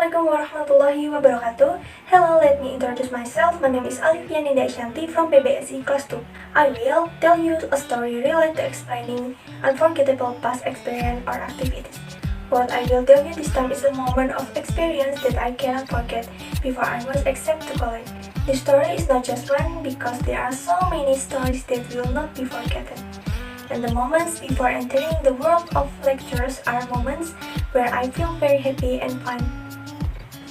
Assalamualaikum warahmatullahi wabarakatuh. Hello, let me introduce myself. My name is Ninda from PBSI Class 2. I will tell you a story related to explaining unforgettable past experience or activities. What I will tell you this time is a moment of experience that I cannot forget before I was accepted to college. This story is not just one because there are so many stories that will not be forgotten. And the moments before entering the world of lectures are moments where I feel very happy and fun.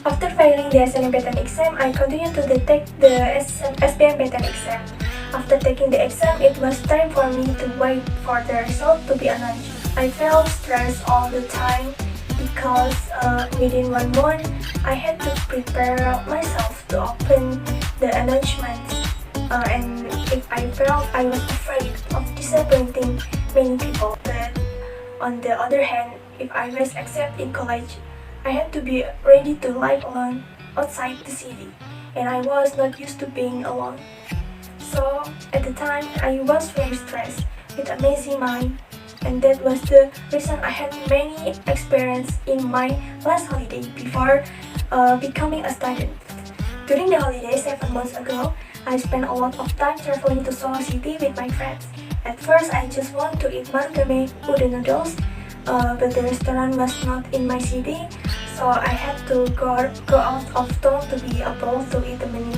After failing the SNMPTN exam, I continued to take the SBMPTN exam. After taking the exam, it was time for me to wait for the result to be announced. I felt stressed all the time because within 1 month, I had to prepare myself to open the announcement. And if I felt I was afraid of disappointing many people. But on the other hand, if I was accepted in college, I had to be ready to live alone outside the city, and I was not used to being alone. So at the time, I was very stressed with a messy mind, and that was the reason I had many experiences in my last holiday before becoming a student. During the holiday 7 months ago, I spent a lot of time traveling to Solo City with my friends. At first, I just want to eat marugame udon noodles, but the restaurant was not in my city, so I had to go out of town to be able to eat the menu.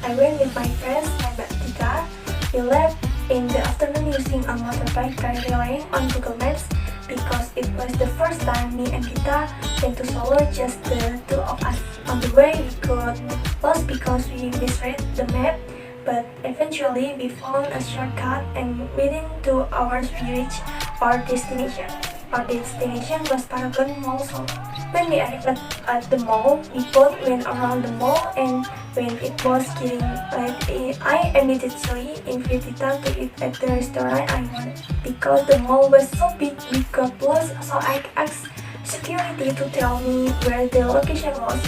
I went with my friends and Tita. We left in the afternoon using a motorbike by relying on Google Maps because it was the first time me and Tita went to Solo, just the two of us. On the way, we got lost because we misread the map, but eventually we found a shortcut, and within 2 hours we reached our destination. Our destination was Paragon Mall Solo. When we arrived at the mall, we both went around the mall, and when it was getting late, I immediately invited Tita to eat at the restaurant I wanted. Because the mall was so big, we got lost, so I asked security to tell me where the location was.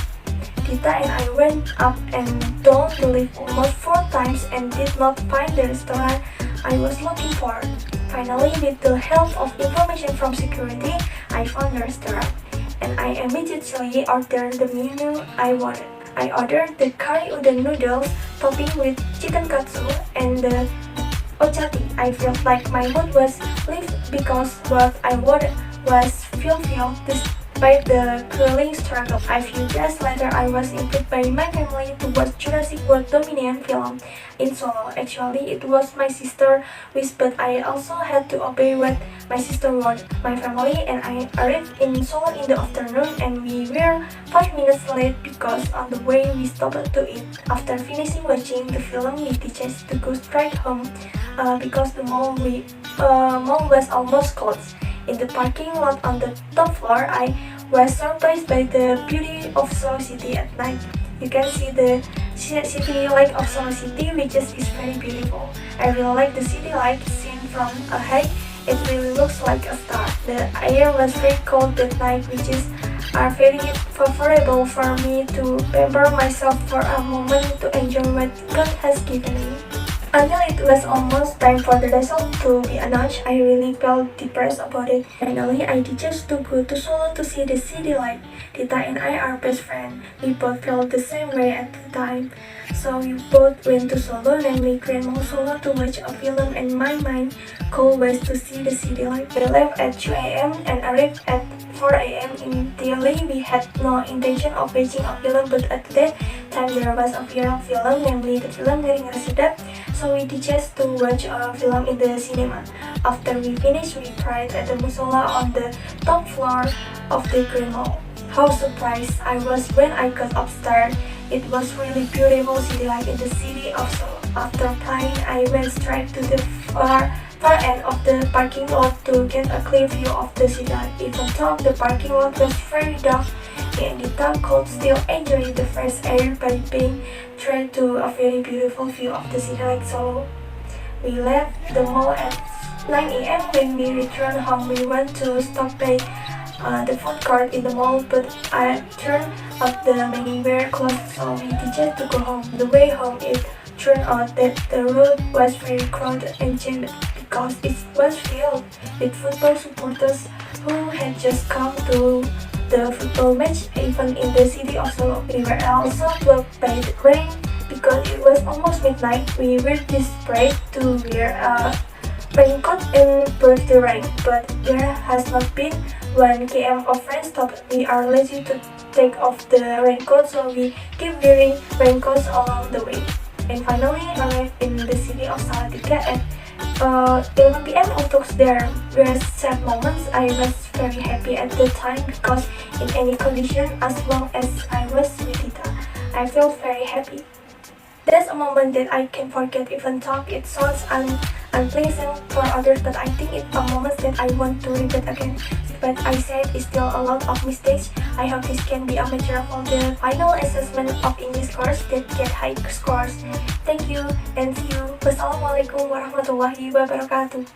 Tita and I went up and down the lift almost 4 times and did not find the restaurant I was looking for. Finally, with the help of information from security, I found the restaurant, and I immediately ordered the menu I wanted. I ordered the curry udon noodles topping with chicken katsu and the ochati. I felt like my mood was lifted because what I wanted was fulfilled despite the grueling struggle. A few days later, I was invited by my family to watch Jurassic World Dominion film in Solo. Actually, it was my sister's wish, but I also had to obey what my sister wanted. My family and I arrived in Solo in the afternoon, and we were 5 minutes late because on the way we stopped to eat. After finishing watching the film, we decided to go straight home because the mall was almost closed. In the parking lot on the top floor, I was surprised by the beauty of Solo City at night. You can see the city light of Solo City, which is very beautiful. I really like the city light seen from a height. It really looks like a star. The air was very cold that night, which is very favorable for me to pamper myself for a moment to enjoy what God has given me. Until it was almost time for the result to be announced, I really felt depressed about it. Finally, I decided to go to Solo to see the city light. Tita and I are best friends. We both felt the same way at the time. So we both went to Solo, namely Grand Mall Solo, to watch a film, and my main goal was to see the city light. We left at 2 a.m. and arrived at 4 a.m. In theory, we had no intention of watching a film, but at that time there was a viral film, namely the film Ngeri Ngeri Sedap. So we decided to watch a film in the cinema. After we finished, we cried at the musola on the top floor of the Grand Mall. How surprised I was when I got upstairs. It was really beautiful city light in the city of Solo. After crying, I went straight to the far end of the parking lot to get a clear view of the city light. Even though the parking lot was very dark, and the town could still enjoy the fresh air by being treated to a very beautiful view of the city light. So we left the mall at 9 a.m. When we returned home, we went to stop by the food court in the mall, but I turned out the menu were closed, so we decided to go home. The way home, it turned out that the road was very crowded and jammed because it was filled with football supporters who had just come to the football match, even in the city of Solo. We were also blocked by the rain because it was almost midnight. We were desperate to wear a raincoat and burst the rain, but there has not been 1 km of rain stop. We are lazy to take off the raincoat, so we keep wearing raincoats along the way. And finally arrived in the city of Salatiga at 11 p.m. Although there were sad moments, I was very happy at the time because in any condition, as long as I was with Tita, I felt very happy. That's a moment that I can forget even though it sounds unpleasant for others, but I think it's a moment that I want to repeat again. But I said it's still a lot of mistakes. I hope this can be a material for the final assessment of English course that get high scores. Thank you and see you. Wassalamualaikum warahmatullahi wabarakatuh.